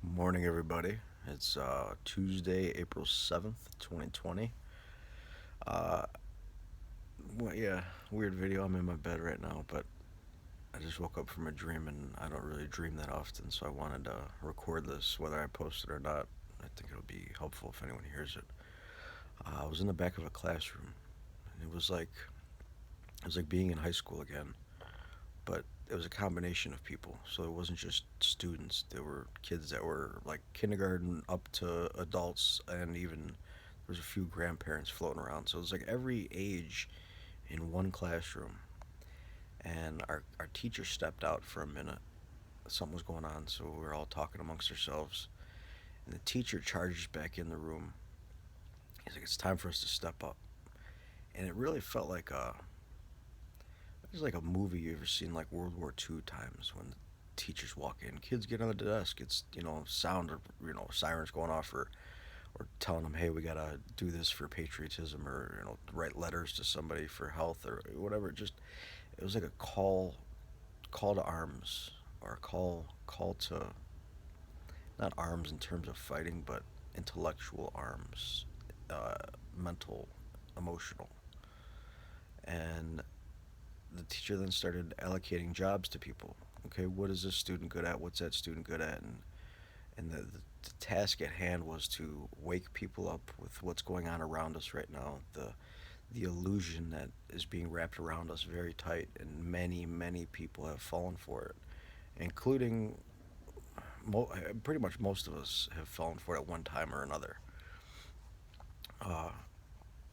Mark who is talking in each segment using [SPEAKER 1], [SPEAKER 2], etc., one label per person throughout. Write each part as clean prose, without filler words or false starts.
[SPEAKER 1] Morning, everybody. It's Tuesday, April 7th, 2020. Uh, yeah, weird video. I'm in my bed right now, but I just woke up from a dream and I don't really dream that often, so I wanted to record this whether I post it or not. I think it'll be helpful if anyone hears it. I was in the back of a classroom, and it was like being in high school again, but it was a combination of people. So it wasn't just students. There were kids that were like kindergarten up to adults, and even there was a few grandparents floating around. So it was like every age in one classroom. And our teacher stepped out for a minute. Something was going on, so we were all talking amongst ourselves. And the teacher charges back in the room. He's like, "It's time for us to step up." And it really felt like it was like a movie you ever seen, like World War II times, when the teachers walk in, kids get on the desk. It's sound of sirens going off, or telling them, hey, we gotta do this for patriotism, or write letters to somebody for health or whatever. It was like a call to arms, or a call to, not arms in terms of fighting, but intellectual arms, uh, mental, emotional. And the teacher then started allocating jobs to people. Okay, what is this student good at? What's that student good at? And the task at hand was to wake people up with what's going on around us right now. The illusion that is being wrapped around us very tight, and many people have fallen for it, including pretty much most of us have fallen for it at one time or another. Uh,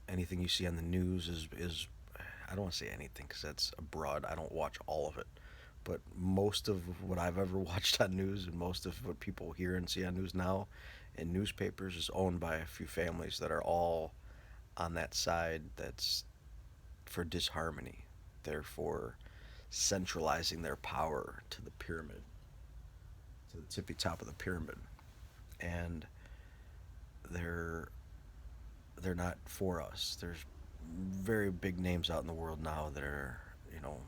[SPEAKER 1] Anything you see on the news is I don't want to say anything because that's broad. I don't watch all of it, but most of what I've ever watched on news, and most of what people hear and see on news now in newspapers, is owned by a few families that are all on that side that's for disharmony. They're for centralizing their power to the pyramid, to the tippy top of the pyramid, and they're they're not for us. There's very big names out in the world now that are, you know,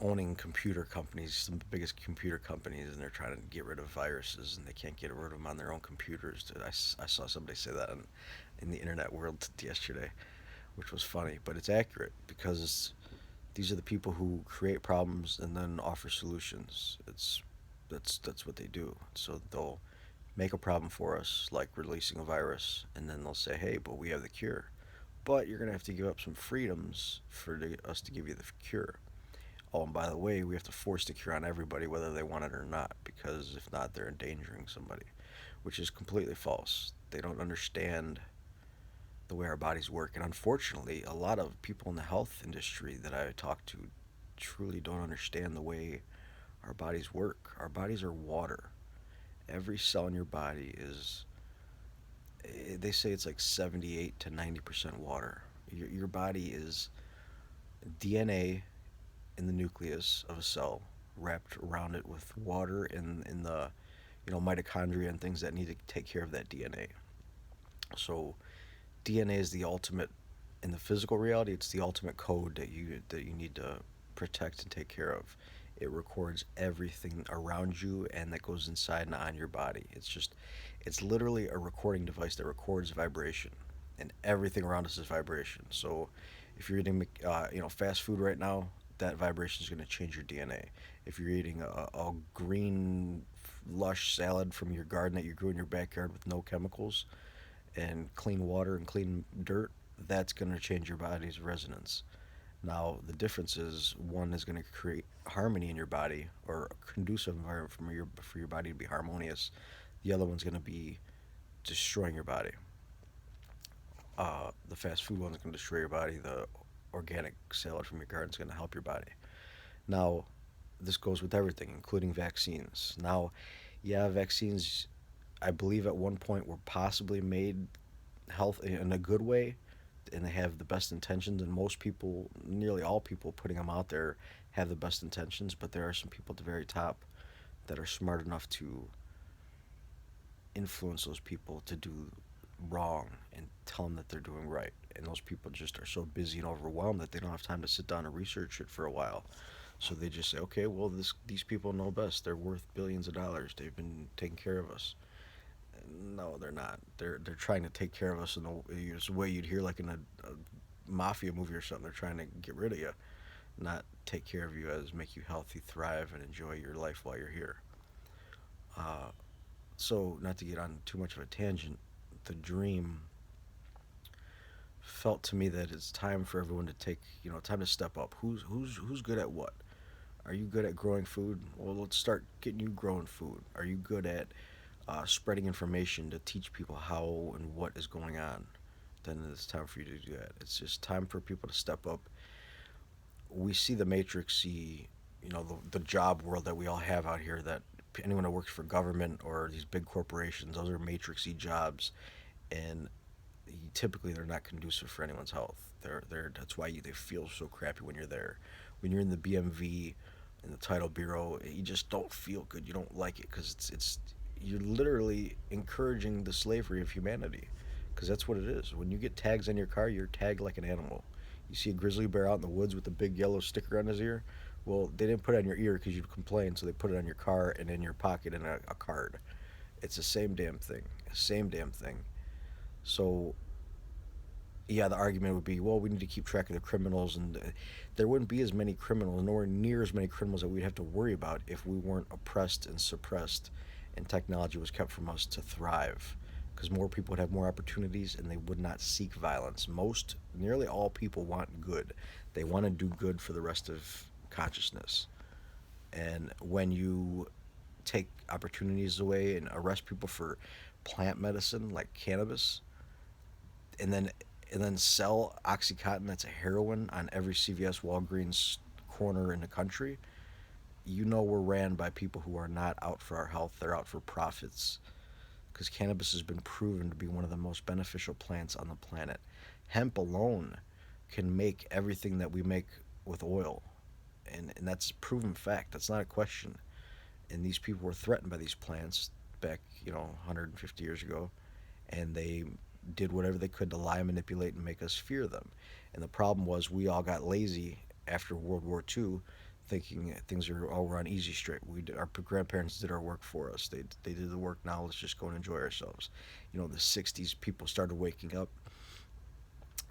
[SPEAKER 1] owning computer companies, some of the biggest computer companies, and they're trying to get rid of viruses, and they can't get rid of them on their own computers. I saw somebody say that in the internet world yesterday, which was funny, but it's accurate because these are the people who create problems and then offer solutions. That's what they do. So they'll make a problem for us, like releasing a virus, and then they'll say, "Hey, but we have the cure. But you're gonna have to give up some freedoms for us to give you the cure. Oh, and by the way, we have to force the cure on everybody, whether they want it or not, because if not, they're endangering somebody," which is completely false. They don't understand the way our bodies work. And unfortunately, a lot of people in the health industry that I talk to truly don't understand the way our bodies work. Our bodies are water. Every cell in your body is, they say it's like 78 to 90% water. Your body is DNA in the nucleus of a cell, wrapped around it with water in the mitochondria and things that need to take care of that DNA. So DNA is the ultimate in the physical reality. It's the ultimate code that you need to protect and take care of. It records everything around you and that goes inside and on your body. It's literally a recording device that records vibration, and everything around us is vibration. So if you're eating fast food right now, that vibration is going to change your DNA. If you're eating a green lush salad from your garden that you grew in your backyard with no chemicals and clean water and clean dirt, that's going to change your body's resonance. Now, the difference is one is going to create harmony in your body, or a conducive environment for your body to be harmonious. The other one's going to be destroying your body. The fast food one's going to destroy your body. The organic salad from your garden is going to help your body. Now, this goes with everything, including vaccines. Now, yeah, vaccines, I believe at one point were possibly made health in a good way, and they have the best intentions, and most people, nearly all people putting them out there, have the best intentions, but there are some people at the very top that are smart enough to influence those people to do wrong and tell them that they're doing right, and those people just are so busy and overwhelmed that they don't have time to sit down and research it for a while. So they just say, okay, well, these people know best. They're worth billions of dollars. They've been taking care of us. No, they're not. They're trying to take care of us in the way you'd hear like in a mafia movie or something. They're trying to get rid of you, not take care of you as make you healthy, thrive, and enjoy your life while you're here. Uh, so, not to get on too much of a tangent, the dream felt to me that it's time for everyone to take, time to step up. Who's good at what? Are you good at growing food? Well, let's start getting you growing food. Are you good at spreading information to teach people how and what is going on? Then it's time for you to do that. It's just time for people to step up. We see the matrix, see, the job world that we all have out here. That anyone that works for government or these big corporations, those are matrixy jobs, and typically they're not conducive for anyone's health. That's why they feel so crappy when you're there. When you're in the BMV, in the title bureau, you just don't feel good. You don't like it because it's you're literally encouraging the slavery of humanity, because that's what it is. When you get tags on your car, you're tagged like an animal. You see a grizzly bear out in the woods with a big yellow sticker on his ear. Well, they didn't put it on your ear because you'd complain, so they put it on your car and in your pocket in a card. It's the same damn thing. Same damn thing. So yeah, the argument would be, well, we need to keep track of the criminals, and there wouldn't be as many criminals, nowhere near as many criminals that we'd have to worry about if we weren't oppressed and suppressed, and technology was kept from us to thrive. Because more people would have more opportunities, and they would not seek violence. Nearly all people want good. They want to do good for the rest of consciousness. And when you take opportunities away and arrest people for plant medicine like cannabis, and then sell OxyContin, that's a heroin, on every CVS, Walgreens corner in the country, we're ran by people who are not out for our health. They're out for profits. Because cannabis has been proven to be one of the most beneficial plants on the planet. Hemp alone can make everything that we make with oil. And that's proven fact. That's not a question. And these people were threatened by these plants back, 150 years ago, and they did whatever they could to lie, manipulate, and make us fear them. And the problem was we all got lazy after World War II, thinking things are all run easy straight. Our grandparents did our work for us. They did the work. Now let's just go and enjoy ourselves. The '60s people started waking up,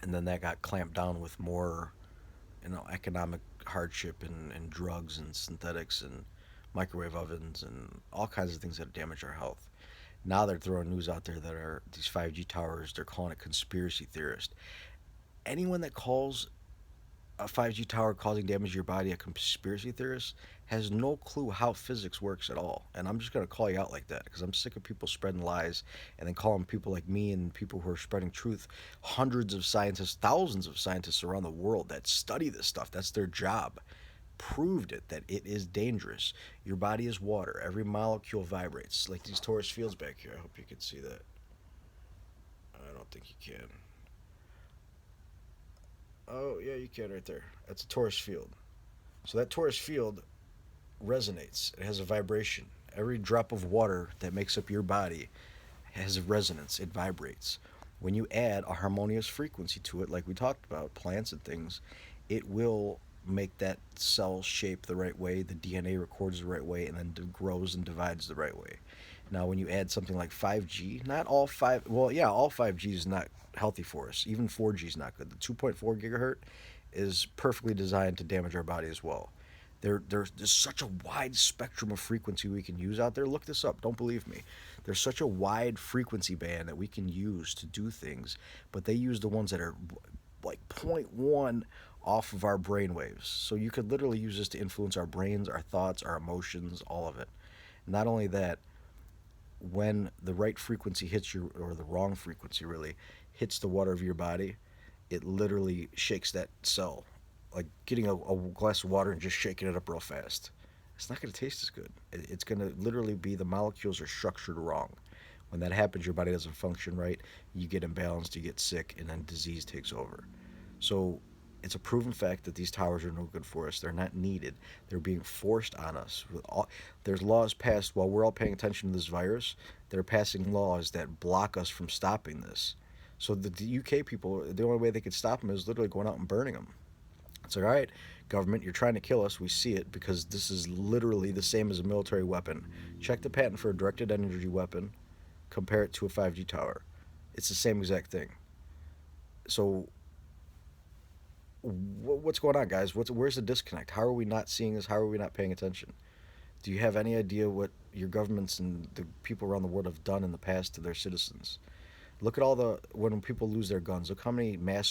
[SPEAKER 1] and then that got clamped down with more, economic hardship and drugs and synthetics and microwave ovens and all kinds of things that damage our health. Now they're throwing news out there that are these 5G towers. They're calling it conspiracy theorist. Anyone that calls a 5G tower causing damage to your body a conspiracy theorist has no clue how physics works at all. And I'm just going to call you out like that because I'm sick of people spreading lies and then calling people like me and people who are spreading truth. Hundreds of scientists, thousands of scientists around the world that study this stuff, that's their job, proved it that it is dangerous. Your body is water. Every molecule vibrates. Like these torus fields back here. I hope you can see that. I don't think you can. Oh, yeah, you can right there. That's a torus field. So that torus field resonates. It has a vibration. Every drop of water that makes up your body has a resonance. It vibrates. When you add a harmonious frequency to it, like we talked about, plants and things, it will make that cell shape the right way, the DNA records the right way, and then grows and divides the right way. Now, when you add something like 5G, not all well, yeah, all 5G is not healthy for us. Even 4G is not good. The 2.4 gigahertz is perfectly designed to damage our body as well. There's such a wide spectrum of frequency we can use out there. Look this up. Don't believe me. There's such a wide frequency band that we can use to do things, but they use the ones that are like zero point 0.1 off of our brain waves. So you could literally use this to influence our brains, our thoughts, our emotions, all of it. Not only that, when the right frequency hits your, or the wrong frequency really, hits the water of your body, it literally shakes that cell. Like getting a glass of water and just shaking it up real fast. It's not going to taste as good. It's going to literally be the molecules are structured wrong. When that happens, your body doesn't function right. You get imbalanced, you get sick, and then disease takes over. So it's a proven fact that these towers are no good for us. They're not needed. They're being forced on us. There's laws passed while we're all paying attention to this virus. They're passing laws that block us from stopping this. So the UK people, the only way they could stop them is literally going out and burning them. It's like, all right, Government, you're trying to kill us. We see it because this is literally the same as a military weapon. Check the patent for a directed energy weapon, compare it to a 5G tower. It's the same exact thing. So, what's going on, guys? Where's the disconnect? How are we not seeing this? How are we not paying attention? Do you have any idea what your governments and the people around the world have done in the past to their citizens? Look at all the when people lose their guns. Look how many mass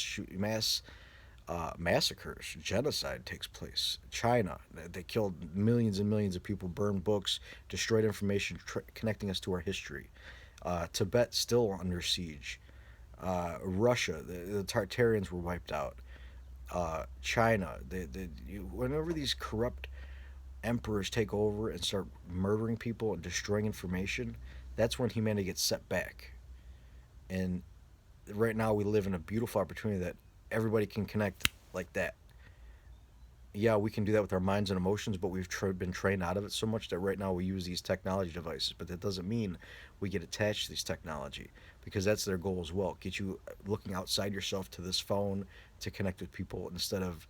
[SPEAKER 1] massacres, genocide takes place. China, they killed millions and millions of people, burned books, destroyed information connecting us to our history. Tibet still under siege. Russia, the Tartarians were wiped out. China, whenever these corrupt emperors take over and start murdering people and destroying information, that's when humanity gets set back. And right now we live in a beautiful opportunity that everybody can connect like that. Yeah, we can do that with our minds and emotions, but we've been trained out of it so much that right now we use these technology devices. But that doesn't mean we get attached to this technology because that's their goal as well. Get you looking outside yourself to this phone to connect with people instead of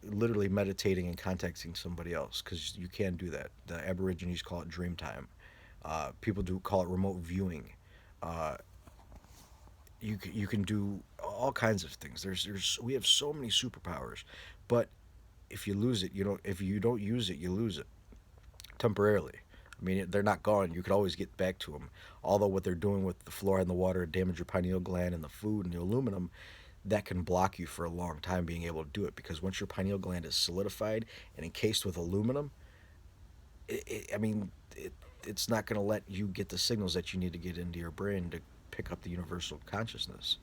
[SPEAKER 1] literally meditating and contacting somebody else because you can do that. The Aborigines call it dream time. People do call it remote viewing. Uh, you can do all kinds of things. There's we have so many superpowers, but if you lose it, you don't. If you don't use it, you lose it temporarily. I mean, they're not gone. You could always get back to them. Although what they're doing with the fluoride in the water damage your pineal gland and the food and the aluminum, that can block you for a long time being able to do it because once your pineal gland is solidified and encased with aluminum, I mean, it's not going to let you get the signals that you need to get into your brain to pick up the universal consciousness.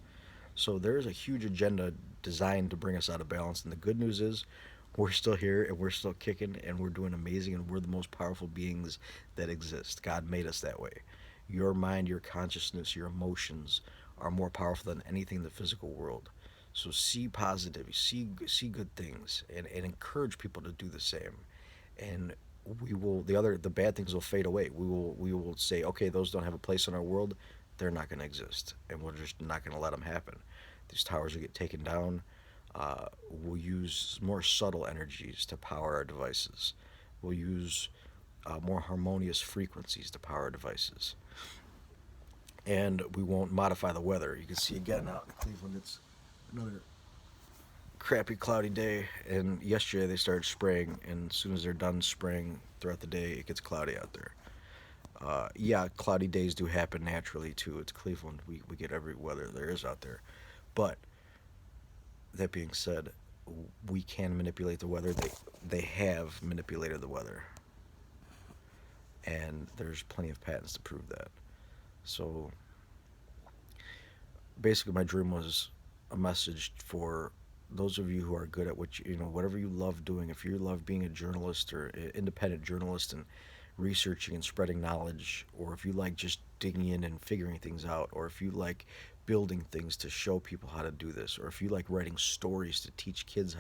[SPEAKER 1] So there's a huge agenda designed to bring us out of balance. And the good news is we're still here and we're still kicking and we're doing amazing and we're the most powerful beings that exist. God made us that way. Your mind, your consciousness, your emotions are more powerful than anything in the physical world. So see positivity, see good things, and encourage people to do the same. And the bad things will fade away. We will say, okay, those don't have a place in our world. They're not going to exist, and we're just not going to let them happen. These towers will get taken down. We'll use more subtle energies to power our devices. We'll use more harmonious frequencies to power our devices, and we won't modify the weather. You can see again out in Cleveland, it's another crappy cloudy day, and yesterday they started spraying, and as soon as they're done spraying throughout the day, it gets cloudy out there. Yeah, cloudy days do happen naturally too. It's Cleveland. We get every weather there is out there. But that being said, we can manipulate the weather. They have manipulated the weather, and there's plenty of patents to prove that. So basically, my dream was a message for those of you who are good at whatever you love doing. If you love being a journalist or an independent journalist and researching and spreading knowledge, or if you like just digging in and figuring things out, or if you like building things to show people how to do this, or if you like writing stories to teach kids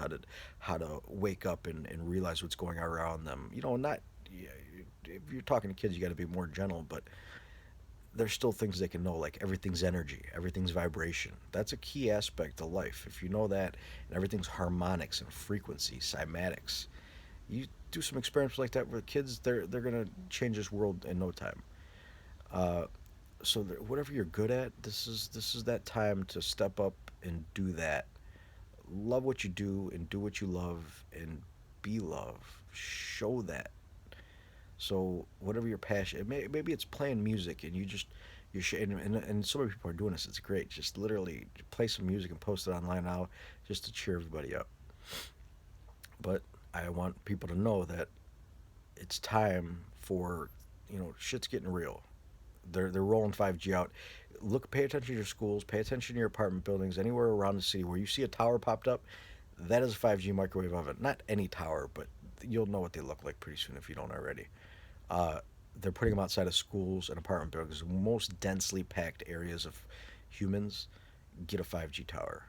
[SPEAKER 1] how to wake up and realize what's going on around them. Not yeah, if you're talking to kids, you got to be more gentle, but there's still things they can know, like everything's energy, everything's vibration. That's a key aspect of life. If you know that, and everything's harmonics and frequency, cymatics, you do some experiments like that with kids, they're gonna change this world in no time. Uh, so whatever you're good at, this is that time to step up and do that. Love what you do and do what you love and be love. Show that. So whatever your passion, maybe it's playing music and and so many people are doing this. It's great. Just literally play some music and post it online now, just to cheer everybody up. But I want people to know that it's time for shit's getting real. They're rolling 5G out. Pay attention to your schools, pay attention to your apartment buildings, anywhere around the city where you see a tower popped up. That is a 5G microwave oven. Not any tower, but you'll know what they look like pretty soon if you don't already. Uh, they're putting them outside of schools and apartment buildings, most densely packed areas of humans. Get a 5G tower.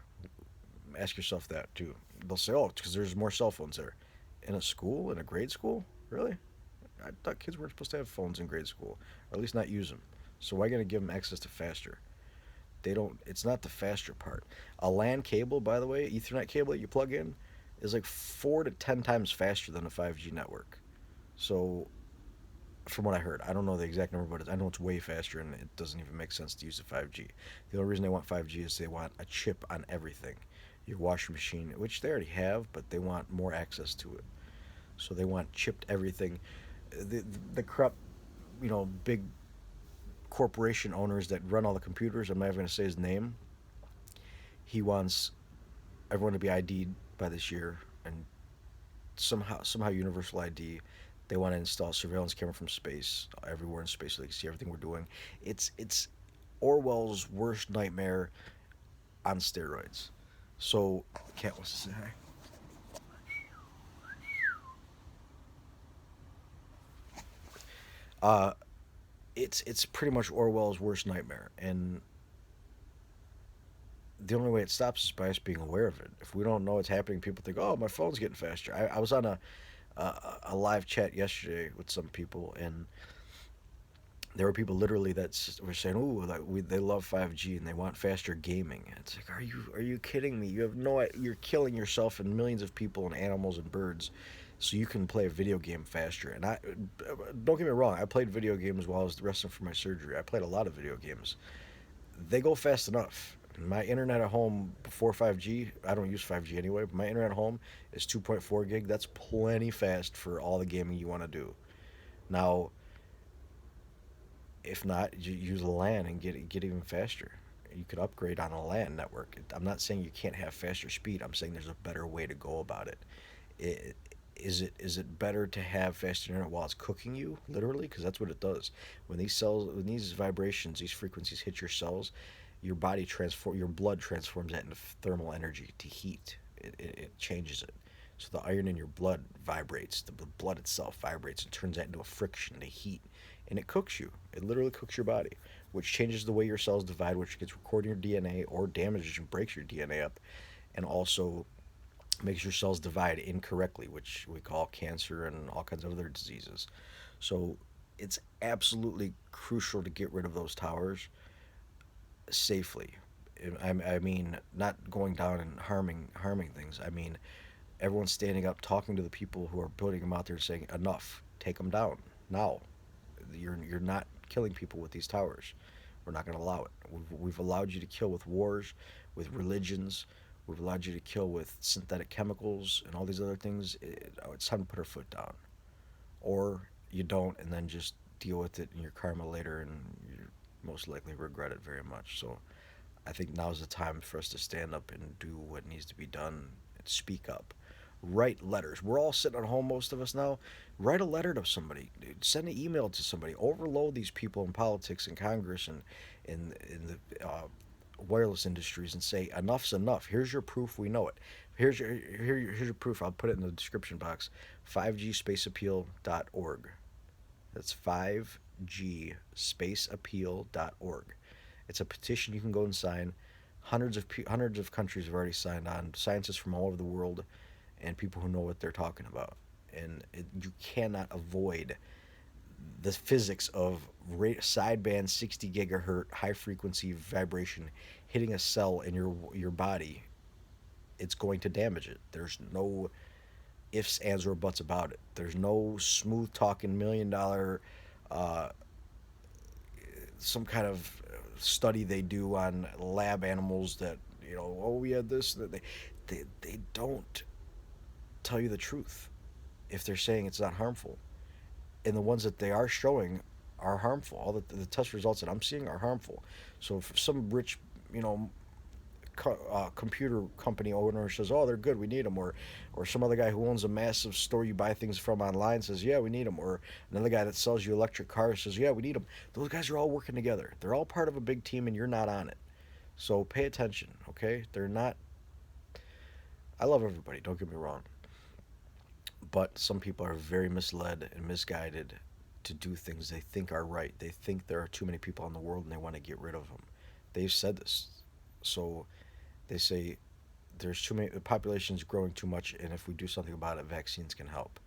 [SPEAKER 1] Ask yourself that too. They'll say, "Oh, it's because there's more cell phones there." In a school, in a grade school, really? I thought kids weren't supposed to have phones in grade school, or at least not use them. So why gonna give them access to faster? They don't. It's not the faster part. A LAN cable, by the way, Ethernet cable that you plug in, is like 4 to 10 times faster than a 5G network. So, from what I heard, I don't know the exact number, but I know it's way faster, and it doesn't even make sense to use the 5G. The only reason they want 5G is they want a chip on everything. Your washing machine, which they already have, but they want more access to it. So they want chipped everything. The corrupt, big corporation owners that run all the computers. I'm not even going to say his name. He wants everyone to be ID'd by this year, and somehow universal ID. They want to install surveillance camera from space everywhere in space so they can see everything we're doing. It's Orwell's worst nightmare on steroids. So, cat wants to say hi. Uh, it's pretty much Orwell's worst nightmare, and the only way it stops is by us being aware of it. If we don't know it's happening, people think, "Oh, my phone's getting faster." I was on a live chat yesterday with some people, and there were people literally that were saying, "Oh, like they love 5G and they want faster gaming." And it's like, are you kidding me? You have no, you're killing yourself and millions of people and animals and birds, so you can play a video game faster. And I don't get me wrong, I played video games while I was resting from my surgery. I played a lot of video games. They go fast enough. My internet at home before 5G, I don't use 5G anyway, but my internet at home is 2.4 gig. That's plenty fast for all the gaming you want to do. Now, if not, you use a LAN and get even faster. You could upgrade on a LAN network. I'm not saying you can't have faster speed. I'm saying there's a better way to go about it. it is it better to have faster internet while it's cooking you literally, because that's what it does. When these vibrations, these frequencies hit your cells, your blood transforms that into thermal energy to heat. It changes it. So the iron in your blood vibrates. The blood itself vibrates and turns that into a friction to heat, and it cooks you. It literally cooks your body, which changes the way your cells divide, which gets recording your DNA or damages and breaks your DNA up, and also makes your cells divide incorrectly, which we call cancer and all kinds of other diseases. So it's absolutely crucial to get rid of those towers safely. I mean, not going down and harming things. I mean, everyone's standing up, talking to the people who are putting them out there, saying, "Enough, take them down now. You're not killing people with these towers. We're not going to allow it. We've allowed you to kill with wars, with religions. We've allowed you to kill with synthetic chemicals and all these other things. It's time to put our foot down, or you don't, and then just deal with it in your karma later, and you most likely regret it very much. So I think now's the time for us to stand up and do what needs to be done and speak up. Write letters. We're all sitting at home, most of us now. Write a letter to somebody. Send an email to somebody. Overload these people in politics and Congress and in the wireless industries and say, enough's enough. Here's your proof. We know it. Here's your proof. I'll put it in the description box. 5gspaceappeal.org. That's 5gspaceappeal.org. It's a petition you can go and sign. Hundreds of countries have already signed on. Scientists from all over the world, and people who know what they're talking about. And you cannot avoid the physics of sideband 60 gigahertz high frequency vibration hitting a cell in your body. It's going to damage it. There's no ifs, ands, or buts about it. There's no smooth talking $1 million uh, some kind of study they do on lab animals that, oh, we had this, that they don't tell you the truth if they're saying it's not harmful, and the ones that they are showing are harmful. All the test results that I'm seeing are harmful. So if some rich, you know, computer company owner says, "Oh, they're good, we need them," or some other guy who owns a massive store you buy things from online says, "Yeah, we need them," or another guy that sells you electric cars says, "Yeah, we need them." Those guys are all working together. They're all part of a big team, and you're not on it. So pay attention, okay? They're not. I love everybody. Don't get me wrong, but some people are very misled and misguided to do things they think are right. They think there are too many people in the world and they want to get rid of them. They've said this. So they say there's too many, the population's growing too much, and if we do something about it, vaccines can help.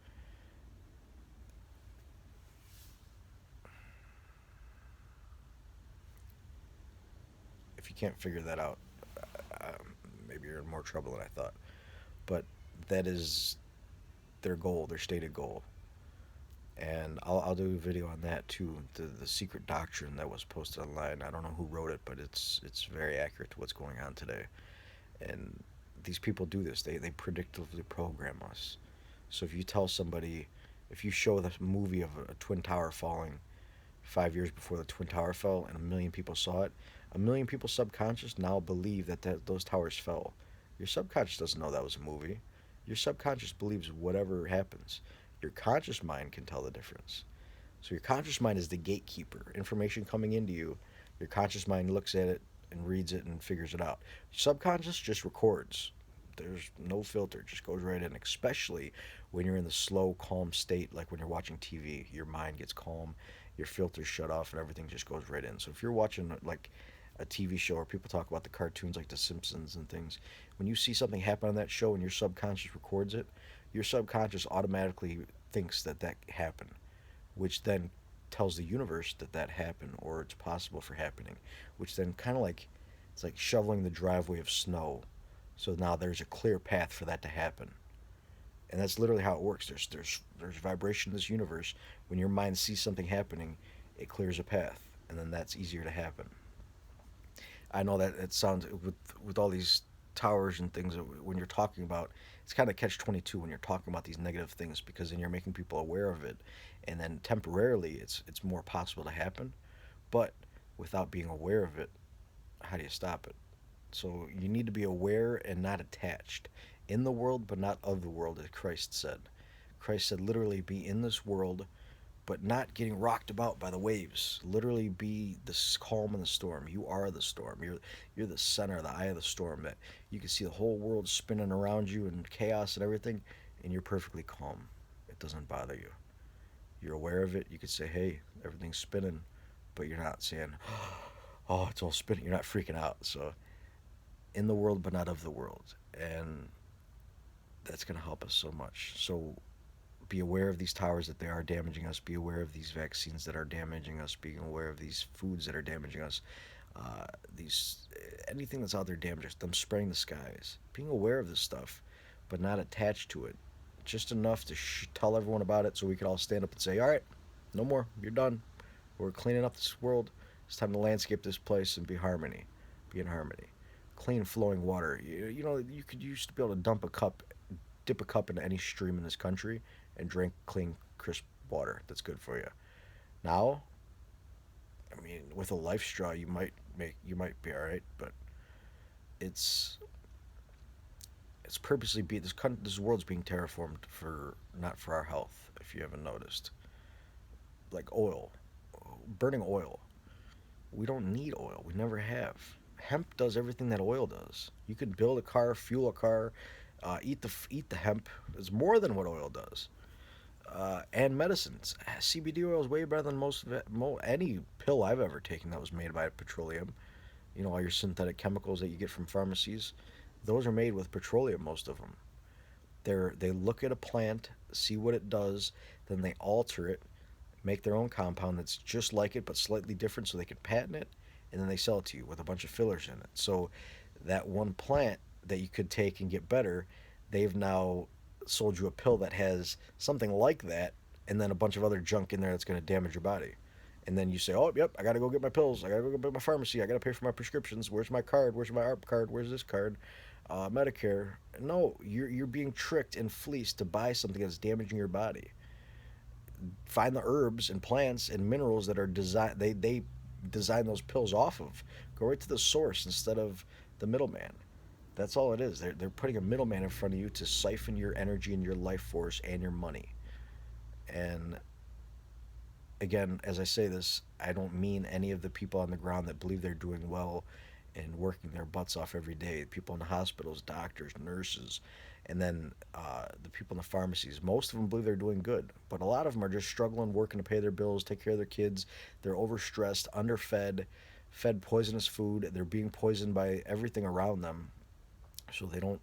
[SPEAKER 1] If you can't figure that out, maybe you're in more trouble than I thought. But that is their goal, their stated goal. And I'll do a video on that too. The secret doctrine that was posted online. I don't know who wrote it, but it's very accurate to what's going on today. And these people do this. They predictively program us. So if you tell somebody, if you show the movie of a twin tower falling 5 years before the twin tower fell, and a million people saw it, a million people subconscious now believe that those towers fell. Your subconscious doesn't know that was a movie. Your subconscious believes whatever happens. Your conscious mind can tell the difference. So your conscious mind is the gatekeeper. Information coming into you, your conscious mind looks at it and reads it and figures it out. Subconscious just records. There's no filter, it just goes right in, especially when you're in the slow, calm state, like when you're watching TV. Your mind gets calm, your filters shut off, and everything just goes right in. So if you're watching like a TV show or people talk about the cartoons like The Simpsons and things, when you see something happen on that show and your subconscious records it, your subconscious automatically thinks that that happened, which then tells the universe that that happened or it's possible for happening, which then kind of like it's like shoveling the driveway of snow. So now there's a clear path for that to happen. And that's literally how it works. There's vibration in this universe. When your mind sees something happening, it clears a path, and then that's easier to happen. I know that it sounds with all these towers and things when you're talking about it's kind of catch 22 when you're talking about these negative things because then you're making people aware of it, and then temporarily it's more possible to happen, but without being aware of it, how do you stop it? So you need to be aware and not attached, in the world but not of the world, as Christ said. Christ said literally be in this world but not getting rocked about by the waves. Literally be the calm in the storm. You are the storm. You're the center, the eye of the storm. That you can see the whole world spinning around you and chaos and everything, and you're perfectly calm. It doesn't bother you. You're aware of it. You could say, "Hey, everything's spinning," but you're not saying, "Oh, it's all spinning." You're not freaking out. So, in the world, but not of the world, and that's gonna help us so much. So be aware of these towers that they are damaging us. Be aware of these vaccines that are damaging us. Being aware of these foods that are damaging us. These anything that's out there damaging us. Them spraying the skies. Being aware of this stuff, but not attached to it. Just enough to tell everyone about it, so we can all stand up and say, "All right, no more. You're done. We're cleaning up this world. It's time to landscape this place and be harmony. Be in harmony. Clean flowing water. You know, you could used to be able to dip a cup into any stream in this country and drink clean, crisp water that's good for you. Now, I mean, with a life straw, you might be all right, but it's it's purposely be this world's being terraformed for not for our health. If you haven't noticed, like oil, burning oil. We don't need oil. We never have. Hemp does everything that oil does. You could build a car, fuel a car, eat the hemp. It's more than what oil does. And medicines. CBD oil is way better than any pill I've ever taken that was made by petroleum. You know, all your synthetic chemicals that you get from pharmacies, those are made with petroleum. Most of them. They look at a plant, see what it does, then they alter it, make their own compound that's just like it but slightly different, so they can patent it, and then they sell it to you with a bunch of fillers in it. So that one plant that you could take and get better, they've now sold you a pill that has something like that, and then a bunch of other junk in there that's going to damage your body. And then you say, "Oh, yep, I got to go get my pills. I got to go get my pharmacy. I got to pay for my prescriptions. Where's my card? Where's my ARP card? Where's this card? Medicare." No, you're being tricked and fleeced to buy something that's damaging your body. Find the herbs and plants and minerals that are designed. They design those pills off of. Go right to the source instead of the middleman. That's all it is. They're putting a middleman in front of you to siphon your energy and your life force and your money. And again, as I say this, I don't mean any of the people on the ground that believe they're doing well and working their butts off every day. People in the hospitals, doctors, nurses, and then the people in the pharmacies. Most of them believe they're doing good, but a lot of them are just struggling, working to pay their bills, take care of their kids. They're overstressed, underfed, fed poisonous food. They're being poisoned by everything around them, so they don't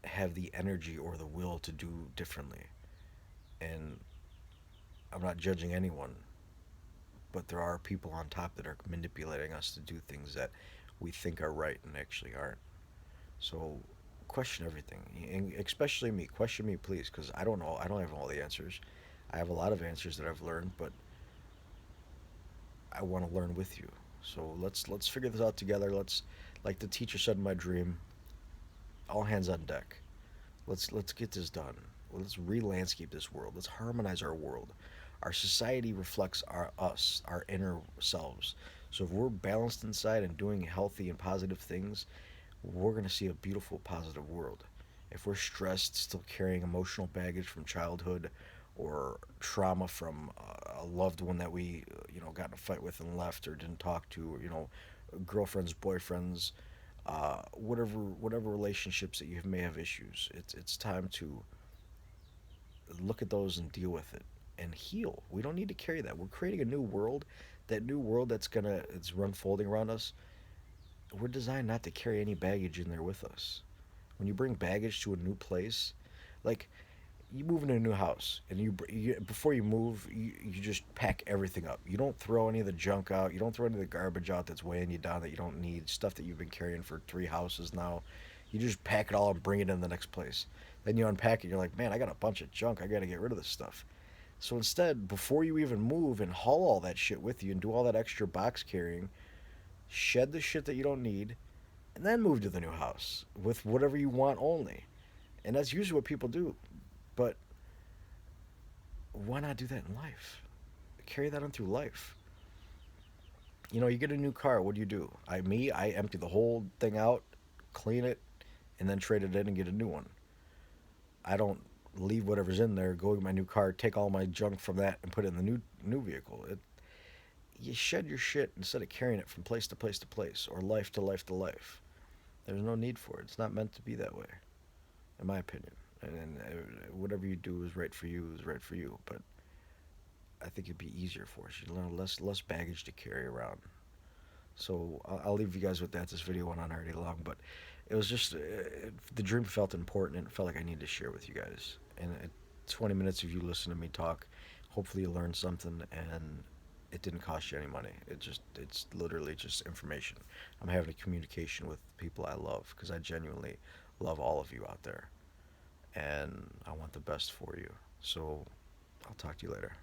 [SPEAKER 1] have the energy or the will to do differently. And I'm not judging anyone, but there are people on top that are manipulating us to do things that we think are right and actually aren't. So question everything, and especially me. Question me, please, because I don't know. I don't have all the answers. I have a lot of answers that I've learned, but I want to learn with you. So let's figure this out together. Let's, like the teacher said in my dream, all hands on deck. Let's get this done. Let's re-landscape this world. Let's harmonize our world. Our society reflects our inner selves. So if we're balanced inside and doing healthy and positive things, we're going to see a beautiful, positive world. If we're stressed, still carrying emotional baggage from childhood or trauma from a loved one that we, got in a fight with and left or didn't talk to, or, girlfriends, boyfriends, whatever relationships that you may have issues, it's time to look at those and deal with it and heal. We don't need to carry that. We're creating a new world. That new world it's unfolding around us. We're designed not to carry any baggage in there with us. When you bring baggage to a new place, like you move into a new house and you before you move, you just pack everything up. You don't throw any of the junk out. You don't throw any of the garbage out that's weighing you down that you don't need, stuff that you've been carrying for three houses now. You just pack it all and bring it in the next place. Then you unpack it and you're like, man, I got a bunch of junk. I got to get rid of this stuff. So instead, before you even move and haul all that shit with you and do all that extra box carrying, shed the shit that you don't need, and then move to the new house with whatever you want only. And that's usually what people do. But why not do that in life? Carry that on through life. You get a new car. What do? I empty the whole thing out, clean it, and then trade it in and get a new one. I don't leave whatever's in there, go to my new car, take all my junk from that, and put it in the new vehicle. You shed your shit instead of carrying it from place to place to place or life to life to life. There's no need for it. It's not meant to be that way, in my opinion. And whatever you do is right for you is right for you. But I think it'd be easier for us. You learn less baggage to carry around. So I'll leave you guys with that. This video went on already long, but it was just the dream felt important and it felt like I needed to share with you guys. And 20 minutes of you listening to me talk, hopefully you learned something and it didn't cost you any money. It's literally just information. I'm having a communication with people I love because I genuinely love all of you out there, and I want the best for you. So I'll talk to you later.